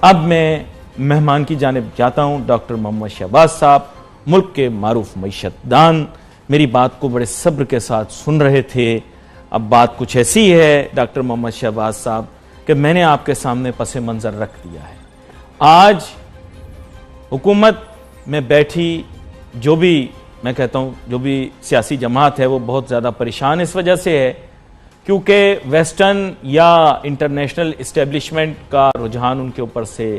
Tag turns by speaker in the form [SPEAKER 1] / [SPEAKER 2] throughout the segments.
[SPEAKER 1] اب میں مہمان کی جانب جاتا ہوں، ڈاکٹر محمد شہباز صاحب، ملک کے معروف معیشت دان، میری بات کو بڑے صبر کے ساتھ سن رہے تھے۔ اب بات کچھ ایسی ہے ڈاکٹر محمد شہباز صاحب کہ میں نے آپ کے سامنے پس منظر رکھ دیا ہے۔ آج حکومت میں بیٹھی جو بھی میں کہتا ہوں جو بھی سیاسی جماعت ہے وہ بہت زیادہ پریشان اس وجہ سے ہے کیونکہ ویسٹرن یا انٹرنیشنل اسٹیبلشمنٹ کا رجحان ان کے اوپر سے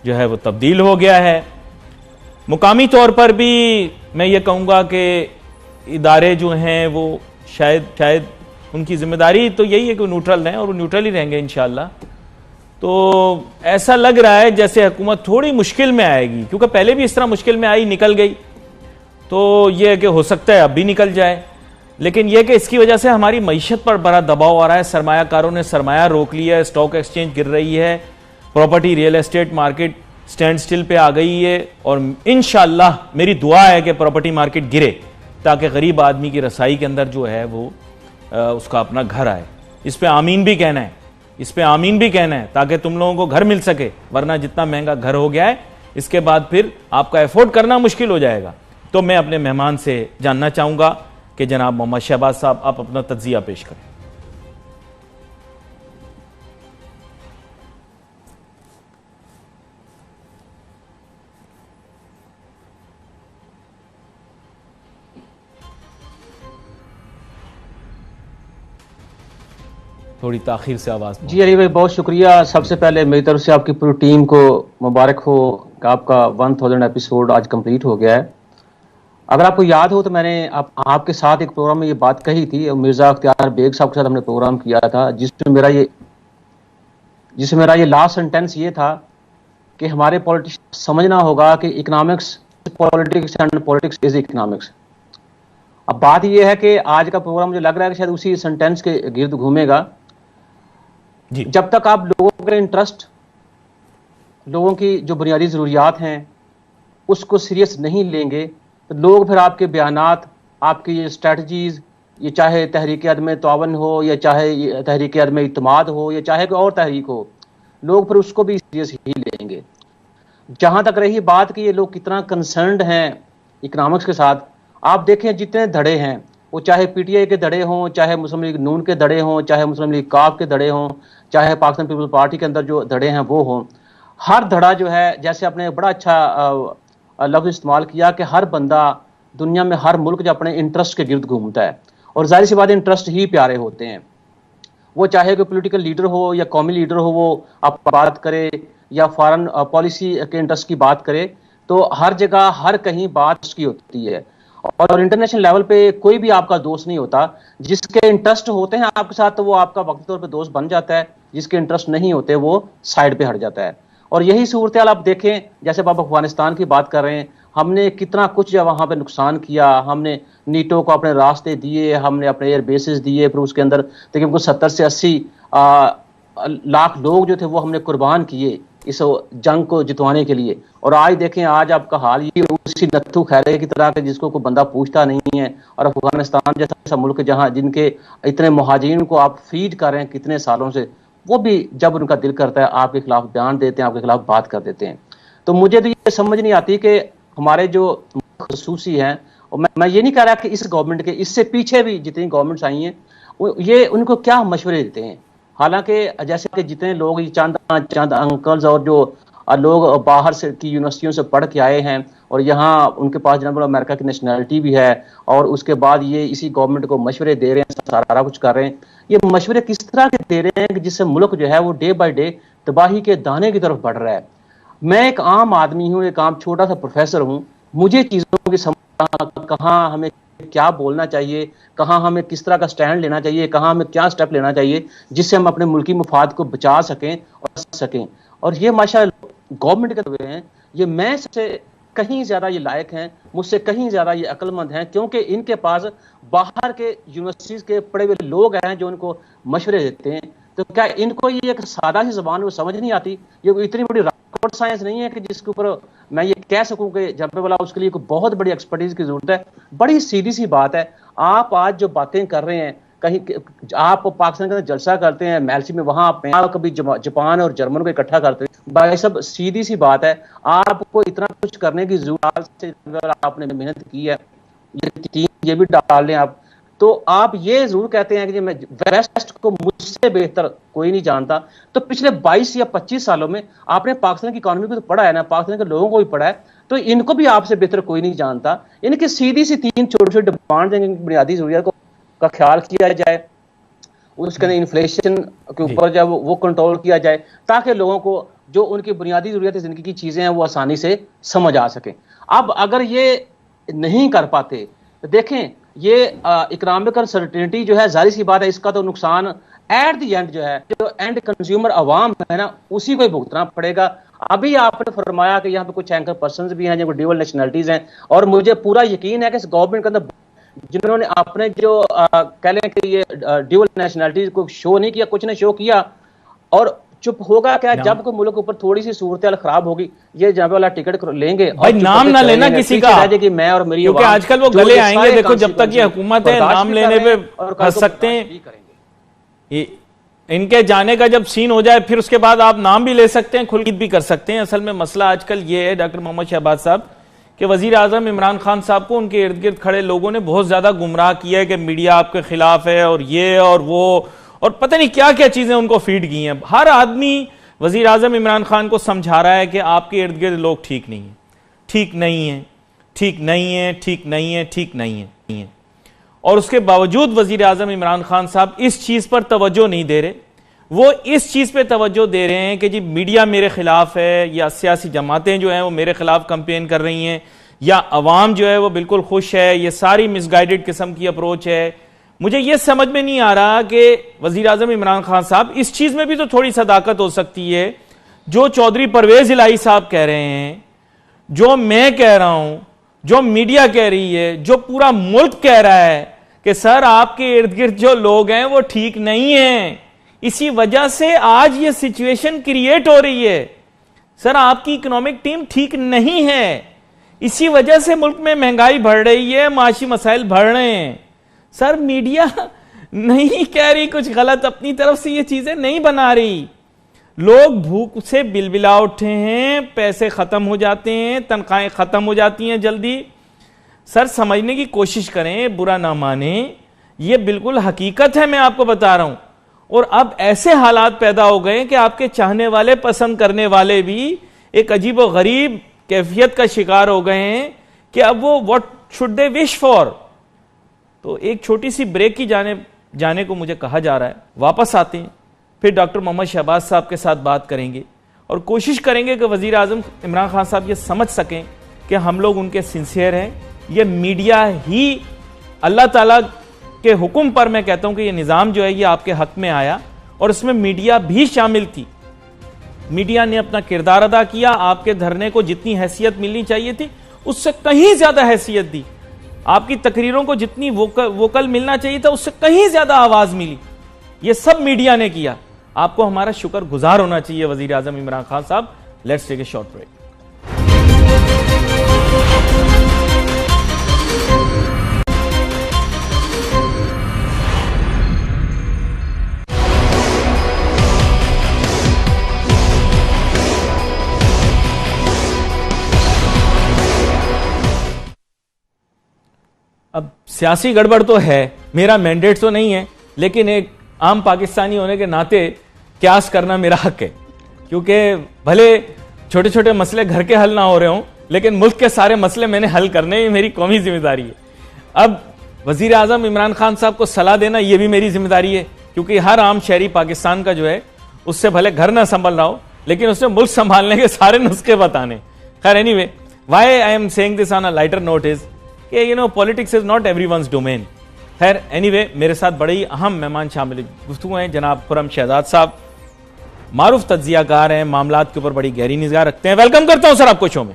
[SPEAKER 1] جو ہے وہ تبدیل ہو گیا ہے۔ مقامی طور پر بھی میں یہ کہوں گا کہ ادارے جو ہیں وہ شاید ان کی ذمہ داری تو یہی ہے کہ نیوٹرل رہیں اور وہ نیوٹرل ہی رہیں گے انشاءاللہ۔ تو ایسا لگ رہا ہے جیسے حکومت تھوڑی مشکل میں آئے گی، کیونکہ پہلے بھی اس طرح مشکل میں آئی نکل گئی، تو یہ ہے کہ ہو سکتا ہے اب بھی نکل جائے، لیکن یہ کہ اس کی وجہ سے ہماری معیشت پر بڑا دباؤ آ رہا ہے۔ سرمایہ کاروں نے سرمایہ روک لیا ہے، اسٹاک ایکسچینج گر رہی ہے، property real estate market stand still پہ آ گئی ہے، اور انشاءاللہ میری دعا ہے کہ پراپرٹی مارکیٹ گرے تاکہ غریب آدمی کی رسائی کے اندر جو ہے وہ اس کا اپنا گھر آئے۔ اس پہ آمین بھی کہنا ہے، اس پہ آمین بھی کہنا ہے تاکہ تم لوگوں کو گھر مل سکے، ورنہ جتنا مہنگا گھر ہو گیا ہے اس کے بعد پھر آپ کا ایفورڈ کرنا مشکل ہو جائے گا۔ تو میں اپنے مہمان سے جاننا چاہوں گا کہ جناب محمد شہباز صاحب آپ اپنا تجزیہ پیش کریں۔ تھوڑی تاخیر سے آواز۔
[SPEAKER 2] جی علی بھائی بہت شکریہ۔ سب سے پہلے میری طرف سے آپ کی پوری ٹیم کو مبارک ہو کہ آپ کا 1000 ایپیسوڈ آج کمپلیٹ ہو گیا ہے۔ اگر آپ کو یاد ہو تو میں نے آپ کے ساتھ ایک پروگرام میں یہ بات کہی تھی، مرزا اختیار بیگ صاحب کے ساتھ ہم نے پروگرام کیا تھا، جس میں میرا یہ لاسٹ سینٹینس یہ تھا کہ ہمارے پولیٹیشین سمجھنا ہوگا کہ economics politics and politics is economics. اب بات یہ ہے کہ آج کا پروگرام مجھے لگ رہا ہے کہ شاید اسی سینٹینس کے گرد گھومے گا۔ جب تک آپ لوگوں کے انٹرسٹ، لوگوں کی جو بنیادی ضروریات ہیں اس کو سیریس نہیں لیں گے تو لوگ پھر آپ کے بیانات، آپ کی یہ اسٹریٹجیز، یہ چاہے تحریک عدم تعاون ہو یا چاہے تحریک عدم اعتماد ہو یا چاہے کوئی اور تحریک ہو، لوگ پھر اس کو بھی سیریس ہی لیں گے۔ جہاں تک رہی بات کہ یہ لوگ کتنا کنسرنڈ ہیں اکنامکس کے ساتھ، آپ دیکھیں جتنے دھڑے ہیں، وہ چاہے پی ٹی آئی کے دھڑے ہوں، چاہے مسلم لیگ نون کے دھڑے ہوں، چاہے مسلم لیگ کاف کے دھڑے ہوں، چاہے پاکستان پیپلز پارٹی کے اندر جو دھڑے ہیں وہ ہوں، ہر دھڑا جو ہے، جیسے آپ نے بڑا اچھا لفظ استعمال کیا کہ ہر بندہ دنیا میں، ہر ملک جو اپنے انٹرسٹ کے گرد گھومتا ہے، اور ظاہر سی بات انٹرسٹ ہی پیارے ہوتے ہیں۔ وہ چاہے کوئی پولیٹیکل لیڈر ہو یا قومی لیڈر ہو، وہ آپ بات کرے یا فارن پالیسی کے انٹرسٹ کی بات کرے، تو ہر جگہ ہر کہیں بات اس کی ہوتی ہے۔ اور انٹرنیشنل لیول پہ کوئی بھی آپ کا دوست نہیں ہوتا، جس کے انٹرسٹ ہوتے ہیں آپ کے ساتھ تو وہ آپ کا وقتی طور پہ دوست بن جاتا ہے، جس کے انٹرسٹ نہیں ہوتے وہ سائڈ پہ ہٹ جاتا ہے۔ اور یہی صورتحال آپ دیکھیں، جیسے آپ افغانستان کی بات کر رہے ہیں، ہم نے کتنا کچھ وہاں پہ نقصان کیا، ہم نے نیٹو کو اپنے راستے دیے، ہم نے اپنے ایئر بیسز دیے، پھر اس کے اندر تقریباً کچھ 70 سے 80 لاکھ لوگ جو تھے وہ ہم نے قربان کیے اس جنگ کو جتوانے کے لیے۔ اور آج دیکھیں آج آپ کا حال یہ اسی نتھو خیرے کی طرح کہ جس کو کوئی بندہ پوچھتا نہیں ہے، اور افغانستان جیسا ملک جہاں جن کے اتنے مہاجرین کو آپ فیڈ کر رہے ہیں کتنے سالوں سے، وہ بھی جب ان کا دل کرتا ہے آپ کے خلاف بیان دیتے ہیں، آپ کے خلاف بات کر دیتے ہیں۔ تو مجھے تو یہ سمجھ نہیں آتی کہ ہمارے جو خصوصی ہیں، اور میں یہ نہیں کہہ رہا کہ اس گورنمنٹ کے، اس سے پیچھے بھی جتنی گورنمنٹس آئی ہیں، یہ ان کو کیا مشورے دیتے ہیں۔ حالانکہ جیسے کہ جتنے لوگ چند انکلز اور جو لوگ باہر سے کی یونیورسٹیوں سے پڑھ کے آئے ہیں اور یہاں ان کے پاس جناب امریکہ کی نیشنلٹی بھی ہے، اور اس کے بعد یہ اسی گورنمنٹ کو مشورے دے رہے ہیں، سارا کچھ کر رہے ہیں، یہ مشورے کس طرح کے دے رہے ہیں کہ جس سے ملک جو ہے وہ ڈے بائی ڈے تباہی کے دانے کی طرف بڑھ رہا ہے۔ میں ایک عام آدمی ہوں، ایک عام چھوٹا سا پروفیسر ہوں، مجھے چیزوں کی سمجھ کہاں ہمیں کیا بولنا چاہیے، کہاں ہمیں کس طرح کا سٹینڈ لینا چاہیے، کہاں ہمیں کیا سٹیپ لینا چاہیے جس سے ہم اپنے ملکی مفاد کو بچا سکیں اور سکیں۔ اور یہ ماشاءاللہ گورنمنٹ کے ہوئے ہیں، یہ میں سے کہیں زیادہ یہ لائق ہیں، مجھ سے کہیں زیادہ یہ عقل مند ہیں، کیونکہ ان کے پاس باہر کے یونیورسٹیز کے پڑھے ہوئے لوگ ہیں جو ان کو مشورے دیتے ہیں۔ تو کیا ان کو یہ ایک سادہ سی زبان وہ سمجھ نہیں آتی؟ یہ اتنی بڑی راکٹ سائنس نہیں ہے کہ جس کے اوپر میں یہ کہہ سکوں کہ جب والا اس کے لیے کوئی بہت بڑی ایکسپرٹیز کی ضرورت ہے۔ بڑی سیدھی سی بات ہے، آپ آج جو باتیں کر رہے ہیں کہیں آپ پاکستان کے اندر جلسہ کرتے ہیں میلسی میں، وہاں آپ کبھی جاپان اور جرمن کو اکٹھا کرتے ہیں. بھائی صاحب سیدھی سی بات ہے، آپ کو اتنا کچھ کرنے کی ضرورت سے اگر آپ نے محنت کی ہے، یہ بھی ڈال لیں آپ، تو آپ یہ ضرور کہتے ہیں کہ میں ویسٹ کو مجھ سے بہتر کوئی نہیں جانتا. تو پچھلے 22 یا 25 سالوں میں آپ نے پاکستان کی اکانومی کو تو پڑھا ہے نا، پاکستان کے لوگوں کو بھی پڑھا ہے، تو ان کو بھی آپ سے بہتر کوئی نہیں جانتا. ان کی سیدھی سی 3 چھوٹی چھوٹی ڈیمانڈ ہیں، بنیادی ضروریات کا خیال کیا جائے، اس کے انفلیشن کے اوپر جب وہ کنٹرول کیا جائے، تاکہ لوگوں کو جو ان کی بنیادی ضروریات زندگی کی چیزیں ہیں وہ آسانی سے سمجھ آ سکیں. اب اگر یہ نہیں کر پاتے، دیکھیں یہ اکنامک انسرٹینٹی جو ہے، ظاہر سی بات ہے اس کا تو نقصان ایٹ دی اینڈ جو ہے، جو اینڈ کنزیومر عوام ہے نا، اسی کو ہی بھگتنا پڑے گا. ابھی آپ نے فرمایا کہ یہاں پہ کچھ اینکر پرسنز بھی ہیں جو ڈیول نیشنلٹیز ہیں، اور مجھے پورا یقین ہے کہ اس گورنمنٹ کے اندر جنہوں نے اپنے جو کہہ لیں کہ یہ ڈیول نیشنلٹیز کو شو نہیں کیا، کچھ نے شو کیا اور چپ ہوگا کیا جب کوئی ملک اوپر تھوڑی سی صورتحال خراب ہوگی، یہ جناب والا ٹکٹ لیں گے.
[SPEAKER 1] بھائی نام نہ لینا کسی کا،
[SPEAKER 2] میں اور میری،
[SPEAKER 1] کیونکہ آج کل وہ گلے آئیں گے. دیکھو جب تک یہ حکومت ہے نام لینے پہ ہنس سکتے ہیں، ان کے جانے کا جب سین ہو جائے پھر اس کے بعد آپ نام بھی لے سکتے ہیں، کھل بھی کر سکتے ہیں. اصل میں مسئلہ آج کل یہ ہے ڈاکٹر محمد شہباز صاحب کہ وزیر اعظم عمران خان صاحب کو ان کے ارد گرد کھڑے لوگوں نے بہت زیادہ گمراہ کیا ہے کہ میڈیا آپ کے خلاف ہے اور یہ اور وہ اور پتہ نہیں کیا کیا چیزیں ان کو فیڈ کی ہیں. ہر آدمی وزیر اعظم عمران خان کو سمجھا رہا ہے کہ آپ کے ارد گرد لوگ ٹھیک نہیں ہیں، ٹھیک نہیں ہیں، ٹھیک نہیں ہیں، ٹھیک نہیں ہیں، ٹھیک نہیں ہیں. اور اس کے باوجود وزیر اعظم عمران خان صاحب اس چیز پر توجہ نہیں دے رہے. وہ اس چیز پہ توجہ دے رہے ہیں کہ جی میڈیا میرے خلاف ہے، یا سیاسی جماعتیں جو ہیں وہ میرے خلاف کمپین کر رہی ہیں، یا عوام جو ہے وہ بالکل خوش ہے. یہ ساری مس گائیڈڈ قسم کی اپروچ ہے. مجھے یہ سمجھ میں نہیں آ رہا کہ وزیر اعظم عمران خان صاحب اس چیز میں بھی تو تھوڑی صداقت ہو سکتی ہے. جو چودھری پرویز الہی صاحب کہہ رہے ہیں، جو میں کہہ رہا ہوں، جو میڈیا کہہ رہی ہے، جو پورا ملک کہہ رہا ہے کہ سر آپ کے ارد گرد جو لوگ ہیں وہ ٹھیک نہیں ہیں، اسی وجہ سے آج یہ سچویشن کریٹ ہو رہی ہے. سر آپ کی اکنامک ٹیم ٹھیک نہیں ہے، اسی وجہ سے ملک میں مہنگائی بڑھ رہی ہے، معاشی مسائل بڑھ رہے ہیں. سر میڈیا نہیں کہہ رہی کچھ غلط، اپنی طرف سے یہ چیزیں نہیں بنا رہی. لوگ بھوک سے بلبلا اٹھے ہیں، پیسے ختم ہو جاتے ہیں، تنخواہیں ختم ہو جاتی ہیں جلدی. سر سمجھنے کی کوشش کریں، برا نہ مانیں، یہ بالکل حقیقت ہے، میں آپ کو بتا رہا ہوں. اور اب ایسے حالات پیدا ہو گئے کہ آپ کے چاہنے والے، پسند کرنے والے بھی ایک عجیب و غریب کیفیت کا شکار ہو گئے ہیں کہ اب وہ what should they wish for. تو ایک چھوٹی سی بریک کی جانے کو مجھے کہا جا رہا ہے. واپس آتے ہیں، پھر ڈاکٹر محمد شہباز صاحب کے ساتھ بات کریں گے اور کوشش کریں گے کہ وزیر اعظم عمران خان صاحب یہ سمجھ سکیں کہ ہم لوگ ان کے سنسیئر ہیں. یہ میڈیا ہی، اللہ تعالیٰ کے حکم پر میں کہتا ہوں کہ یہ نظام جو ہے یہ آپ کے حق میں آیا اور اس میں میڈیا بھی شامل تھی. میڈیا نے اپنا کردار ادا کیا، آپ کے دھرنے کو جتنی حیثیت ملنی چاہیے تھی اس سے کہیں زیادہ حیثیت دی. آپ کی تقریروں کو جتنی ووکل ملنا چاہیے تھا اس سے کہیں زیادہ آواز ملی. یہ سب میڈیا نے کیا. آپ کو ہمارا شکر گزار ہونا چاہیے وزیر اعظم عمران خان صاحب. Let's take a short break. اب سیاسی گڑبڑ تو ہے، میرا مینڈیٹ تو نہیں ہے، لیکن ایک عام پاکستانی ہونے کے ناطے قیاس کرنا میرا حق ہے. کیونکہ بھلے چھوٹے چھوٹے مسئلے گھر کے حل نہ ہو رہے ہوں، لیکن ملک کے سارے مسئلے میں نے حل کرنے، یہ میری قومی ذمہ داری ہے. اب وزیر اعظم عمران خان صاحب کو صلاح دینا یہ بھی میری ذمہ داری ہے، کیونکہ ہر عام شہری پاکستان کا جو ہے اس سے بھلے گھر نہ سنبھل رہا ہو، لیکن اس سے ملک سنبھالنے کے سارے نسخے بتانے. خیر anyway, why I am saying this on a lighter note is کہ politics is not every one's domain. خیر اینی وے، میرے ساتھ بڑے ہی اہم مہمان شامل گفتگو ہیں. جناب خرم شہزاد صاحب معروف تجزیہ کار ہیں، معاملات کے اوپر بڑی گہری نگاہ رکھتے ہیں. ویلکم کرتا ہوں سر آپ کو شو میں.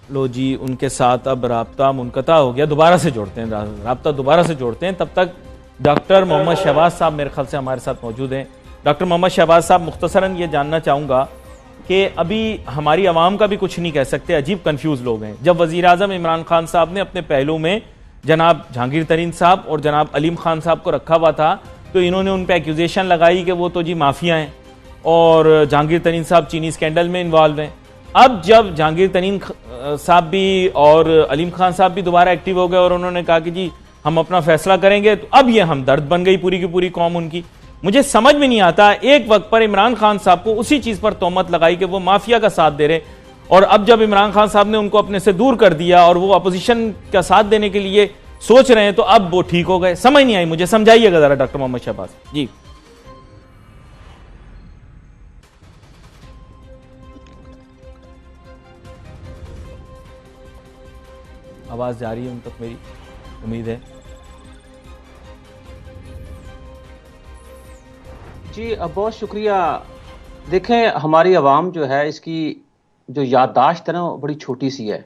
[SPEAKER 1] لو جی، ان کے ساتھ اب رابطہ منقطع ہو گیا، دوبارہ سے جوڑتے ہیں، رابطہ دوبارہ سے جوڑتے ہیں. تب تک ڈاکٹر محمد شہباز صاحب میرے خیال سے ہمارے ساتھ موجود ہیں. ڈاکٹر محمد شہباز صاحب، مختصراً یہ جاننا چاہوں گا کہ ابھی ہماری عوام کا بھی کچھ نہیں کہہ سکتے، عجیب کنفیوز لوگ ہیں. جب وزیر اعظم عمران خان صاحب نے اپنے پہلو میں جناب جہانگیر ترین صاحب اور جناب علیم خان صاحب کو رکھا ہوا تھا تو انہوں نے ان پہ ایکیوزیشن لگائی کہ وہ تو جی مافیا ہیں اور جہانگیر ترین صاحب چینی سکینڈل میں انوالو ہیں. اب جب جہانگیر ترین صاحب بھی اور علیم خان صاحب بھی دوبارہ ایکٹیو ہو گئے اور انہوں نے کہا کہ جی ہم اپنا فیصلہ کریں گے, تو اب یہ ہمدرد بن گئی پوری کی پوری قوم ان کی. مجھے سمجھ میں نہیں آتا, ایک وقت پر عمران خان صاحب کو اسی چیز پر تہمت لگائی کہ وہ مافیا کا ساتھ دے رہے, اور اب جب عمران خان صاحب نے ان کو اپنے سے دور کر دیا اور وہ اپوزیشن کا ساتھ دینے کے لیے سوچ رہے ہیں تو اب وہ ٹھیک ہو گئے. سمجھ نہیں آئی مجھے, سمجھائیے گا ذرا ڈاکٹر محمد شہباز. جی آواز جا رہی ہے ان تک میری, امید ہے.
[SPEAKER 2] جی بہت شکریہ. دیکھیں ہماری عوام جو ہے اس کی جو یادداشت ہے نا بڑی چھوٹی سی ہے,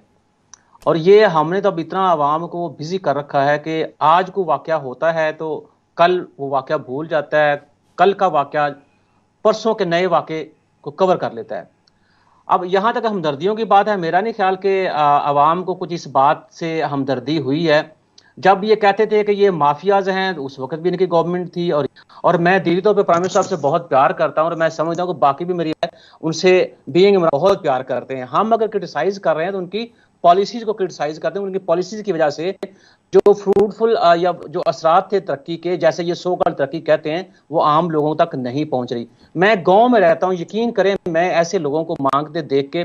[SPEAKER 2] اور یہ ہم نے تو اب اتنا عوام کو بزی کر رکھا ہے کہ آج کو واقعہ ہوتا ہے تو کل وہ واقعہ بھول جاتا ہے, کل کا واقعہ پرسوں کے نئے واقعے کو کور کر لیتا ہے. اب یہاں تک ہمدردیوں کی بات ہے, میرا نہیں خیال کہ عوام کو کچھ اس بات سے ہمدردی ہوئی ہے. جب یہ کہتے تھے کہ یہ مافیاز ہیں اس وقت بھی ان کی گورنمنٹ تھی, اور میں دلی طور پہ پرائم منسٹر صاحب سے بہت پیار کرتا ہوں اور میں سمجھتا ہوں کہ باقی بھی میری ان سے بینگ بہت پیار کرتے ہیں. ہم اگر کرٹیسائز کر رہے ہیں تو ان کی پالیسیز کو کرٹیسائز کرتے ہیں, ان کی پالیسیز کی وجہ سے جو فروٹفل یا جو اثرات تھے ترقی کے, جیسے یہ سو کال ترقی کہتے ہیں, وہ عام لوگوں تک نہیں پہنچ رہی. میں گاؤں میں رہتا ہوں, یقین کریں میں ایسے لوگوں کو مانگتے دیکھ کے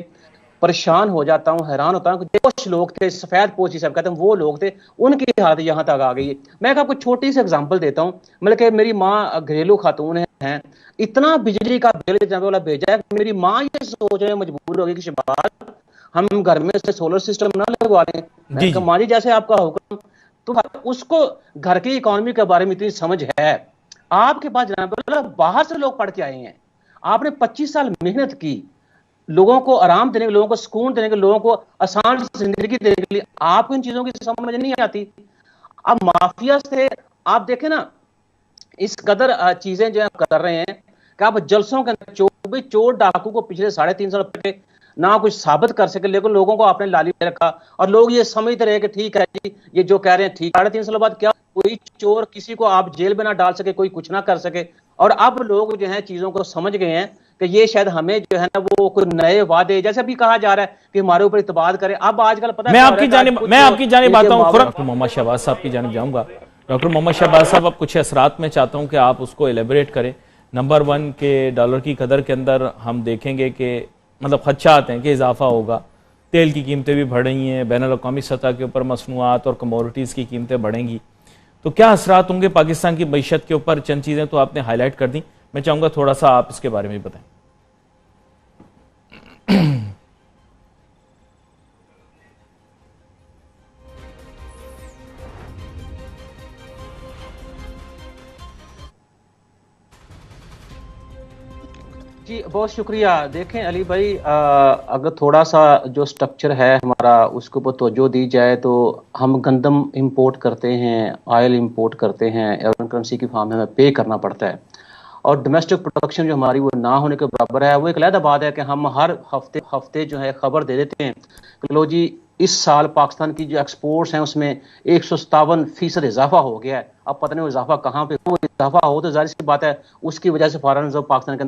[SPEAKER 2] پریشان ہو جاتا ہوں, حیران ہوتا ہوں کہ کچھ لوگ تھے سفید پوچی صاحب کہتے ہیں وہ لوگ تھے, ان کی حالت یہاں تک آ گئی ہے. میں آپ کو چھوٹی سی اگزامپل دیتا ہوں, مطلب کہ میری ماں گھریلو خاتون ہیں, اتنا بجلی کا بل والا بھیجا ہے, میری ماں یہ سوچنے مجبور ہو گئی کہ شہباز ہم گھر میں سے سولر سسٹم نہ لگوا لیں. میں نے کہا ماں جی جیسے آپ کا حکم, تو اس کو گھر کی اکانومی کے بارے میں اتنی سمجھ ہے. آپ کے پاس جناب اللہ باہر سے لوگ پڑھ کے آئے ہیں, آپ نے 25 سال محنت کی لوگوں کو آرام دینے کے, لوگوں کو سکون دینے کے, لوگوں کو آسان زندگی دینے کے لیے, آپ کو ان چیزوں کی سمجھ نہیں آتی. اب مافیا سے آپ دیکھیں نا اس قدر چیزیں جو کر رہے ہیں کہ آپ جلسوں کے اندر چور ڈاکو کو پچھلے 3.5 سال پہلے نہ کچھ ثابت کر سکے, لیکن لوگوں کو آپ نے لالی میں رکھا اور لوگ یہ سمجھتے رہے کہ ٹھیک ہے جی یہ جو کہہ رہے ہیں ٹھیک. 3.5 سال بعد کیا کوئی چور کسی کو آپ جیل میں نہ ڈال سکے, کوئی کچھ نہ کر سکے, اور اب لوگ جو ہیں چیزوں کو سمجھ گئے ہیں کہ یہ شاید ہمیں جو ہے نا وہ کوئی نئے وعدے, جیسے بھی کہا جا رہا ہے کہ ہمارے اوپر اعتماد کریں. اب آج کل پتہ
[SPEAKER 1] میں آپ کی جانب آتا ہوں, ڈاکٹر محمد شہباز صاحب کی جانب جاؤں گا. ڈاکٹر محمد شہباز صاحب اب کچھ اثرات میں چاہتا ہوں کہ آپ اس کو ایلیبریٹ کریں. نمبر 1 کہ ڈالر کی قدر کے اندر ہم دیکھیں گے کہ مطلب خدشات ہیں کہ اضافہ ہوگا, تیل کی قیمتیں بھی بڑھ رہی ہیں, بین الاقوامی سطح کے اوپر مصنوعات اور کموڈٹیز کی قیمتیں بڑھیں گی, تو کیا اثرات ہوں گے پاکستان کی معیشت کے اوپر؟ چند چیزیں تو آپ نے ہائی لائٹ کر دیں, میں چاہوں گا تھوڑا سا آپ اس کے بارے میں بتائیں.
[SPEAKER 2] جی بہت شکریہ. دیکھیں علی بھائی, اگر تھوڑا سا جو سٹرکچر ہے ہمارا اس کے اوپر توجہ دی جائے تو ہم گندم امپورٹ کرتے ہیں, آئل امپورٹ کرتے ہیں, ایورن کرنسی کی فارم میں ہمیں پے کرنا پڑتا ہے, اور ڈومیسٹک پروڈکشن جو ہماری وہ نہ ہونے کے برابر ہے. وہ ایک علیحدہ بات ہے کہ ہم ہر ہفتے جو ہے خبر دے دیتے ہیں کہ لو جی اس سال پاکستان کی جو ایکسپورٹس ہیں اس میں 157% اضافہ ہو گیا ہے. اب پتہ نہیں وہ اضافہ کہاں پہ, وہ اضافہ ہو تو ظاہر سی بات ہے اس کی وجہ سے فارن ریزرو پاکستان کے اندر